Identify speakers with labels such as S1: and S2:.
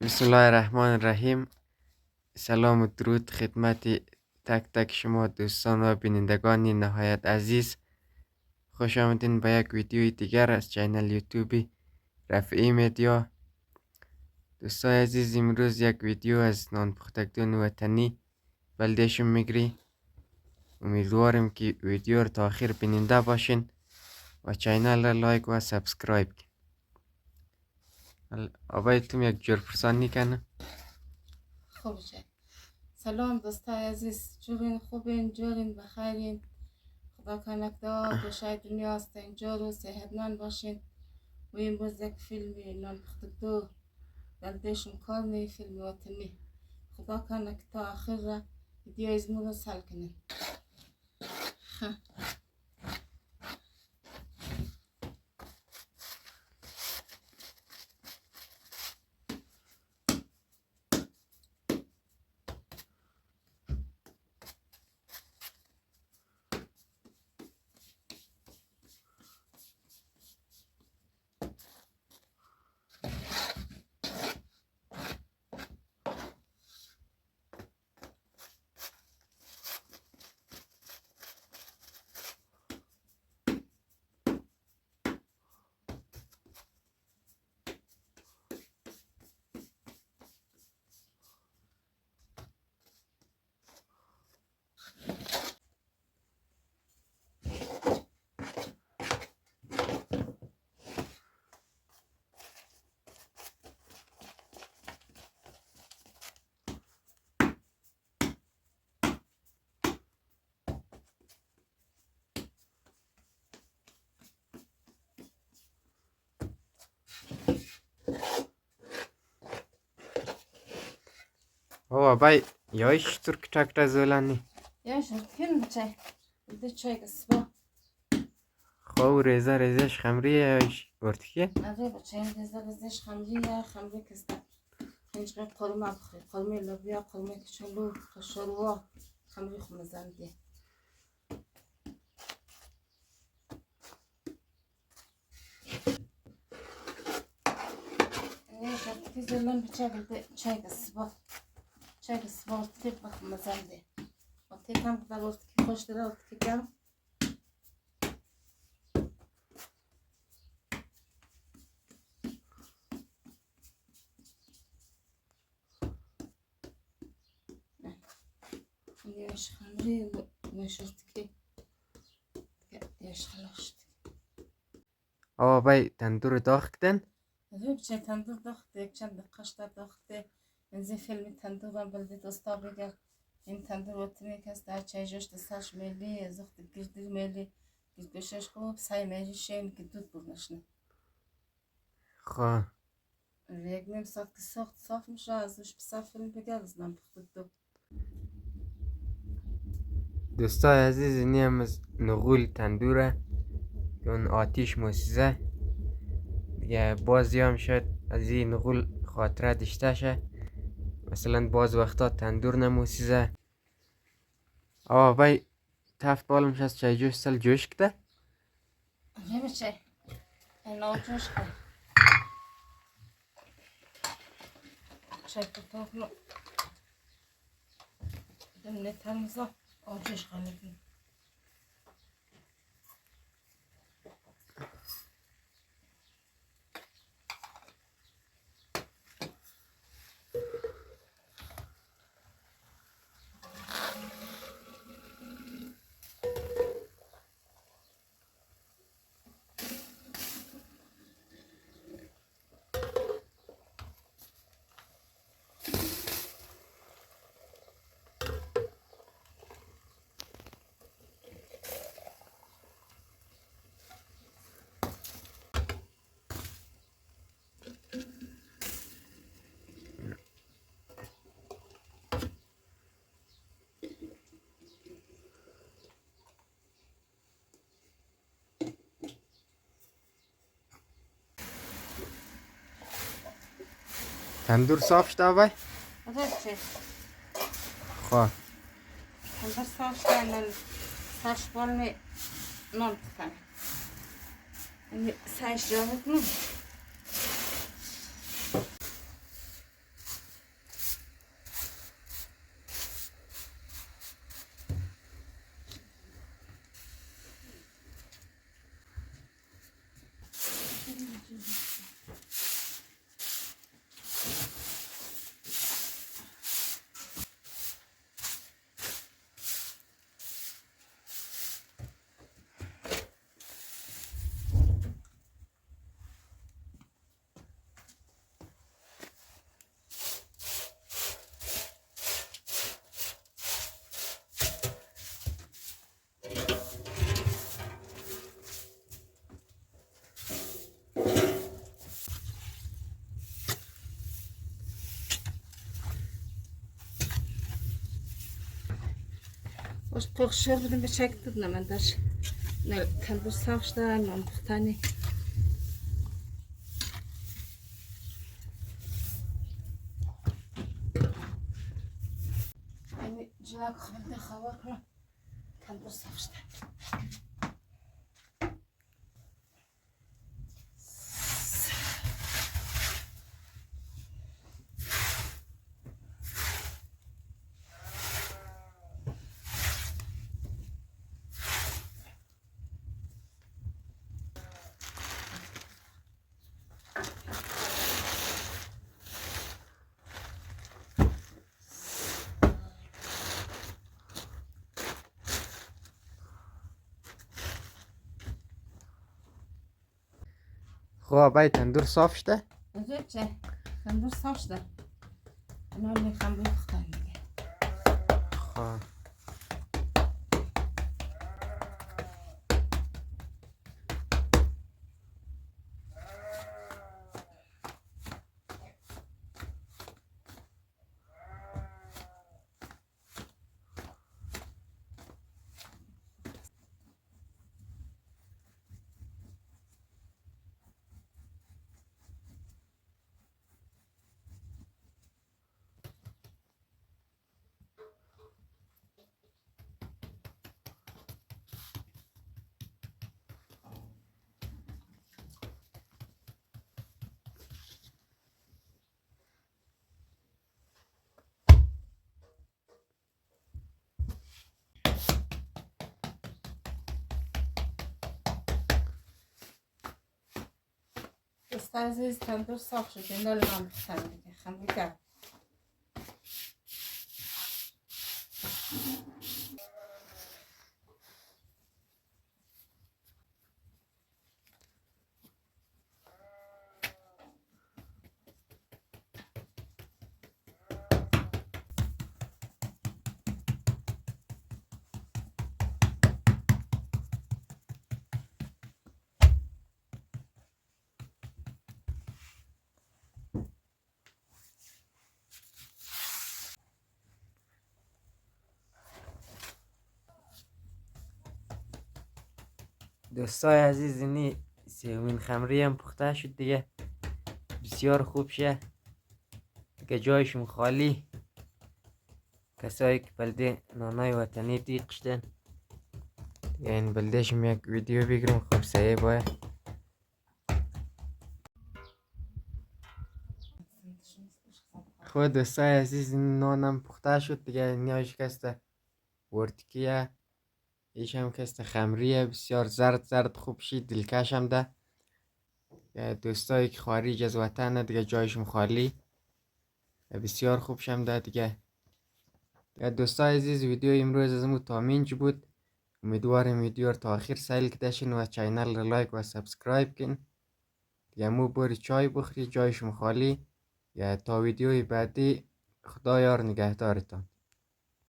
S1: بسم الله الرحمن الرحیم. سلام و درود خدمت تک تک شما دوستان و بینندگان نهایت عزیز. خوش آمدین به یک ویدیوی دیگر از چینل یوتیوبی رفیعی میدیا. دوستان عزیز، امروز یک ویدیو از نان پختگان وطنی بلدهشون میگری. امیدوارم که ویدیو رو تا آخر بیننده باشین و چینل را لایک و سابسکرایب کن. آبای توم یک جور پرسانی کنه.
S2: خوب شد. سلام دوستای عزیز، جورین خوبین، جورین بخیرین. خدا کنک دعا گوشای دنیا هستین، جور و صحتمند باشین. و امروز یک فیلم نان پختگدو بلدهشون کار می فیلم وطنی. خدا کنک تا آخر را ویدیو از مو رو سل کنین.
S1: آبای یایش ترک چکر زولانی.
S2: یا شد فیلم چای ده چای کسبا
S1: خو ریزه ریزش خمری یایش ورتکیه.
S2: آره با چای رزش خمری یا خمری کستا اینجا قرمه بخوری، قرمه لوبیا، قرمه کچلو، شوروا، خمری خمزنده. که زلن به چای کسبا تیب خمزنده. و تیب هم که در وقت که خوش داره وقت که گرم. یش خمری نشست که یش خلاشت.
S1: آبای تندور داغ کردن.
S2: آره بچه تندور داخته، یک چند دقیقه داخته. این فیلم تندورم بلده دوستا بگر. این تندور وطنی که است در چای جوشت سرش میلی، زخت گردیر میلی. گردشش خوب سعی میلی شین که دود برنشنه.
S1: خواه
S2: یک نیم ساعت که ساخت صاف میشه از روش بسر فیلم بگر از نام پختگدو.
S1: دوستای عزیز، اینی هم از نغول تندوره که اون آتیش موسیزه دیگه. بازی هم شد از این نغول خاطره داشته شه، مثلا باز وقتا تندور نموسیزه. آبای تفت بالمش از چای جوش سل جوش کده.
S2: آره بچه این آجوش کن چای پتاق دمنه تمزا آجوش کنید.
S1: تندور صاف شده آبای؟
S2: آره بچه
S1: خواه
S2: تندور صاف کنن سرش بالمی نان بکنه. این سرش جا بکنم. خوش پخشور بدیم به چک داد من داشت نه تندور صاف شده نان پختنی یعنی جناب خبرده خبر کنم تندور صاف شده
S1: خب آبای تندور صاف شده؟
S2: اینجا چه؟ تندور صاف شده نان میخوام بپختم دیگه
S1: خب
S2: دوست عزیز تندور صاف شد این نان پختم دیگه خم بگم
S1: دوستای عزیز اینی سومین خمری هم پخته شد دیگه بسیار خوب شه دیگه جایشون خالی کسایی که بلده نانای وطنی دیق شدن دیگه این بلدهشم یک ویدیو بگیرم خب سایه باید خب دوستای عزیز این نانم پخته شد دیگه نیاش کسته ورتکیه ایش هم کسته خمریه بسیار زرد خوب شید دلکش هم ده دوستایی که خارج از وطن دیگه جایشون خالی بسیار خوب شم ده دیگه دوستای عزیز ویدیو امروز از مو تامینج بود امیدوارم ویدیو رو تا آخر سیل کدشین و چینل رو لایک و سابسکرایب کن دیگه مو بری چای بخوری جایشون خالی یا تا ویدیوی بعدی خدا یار نگهدارتان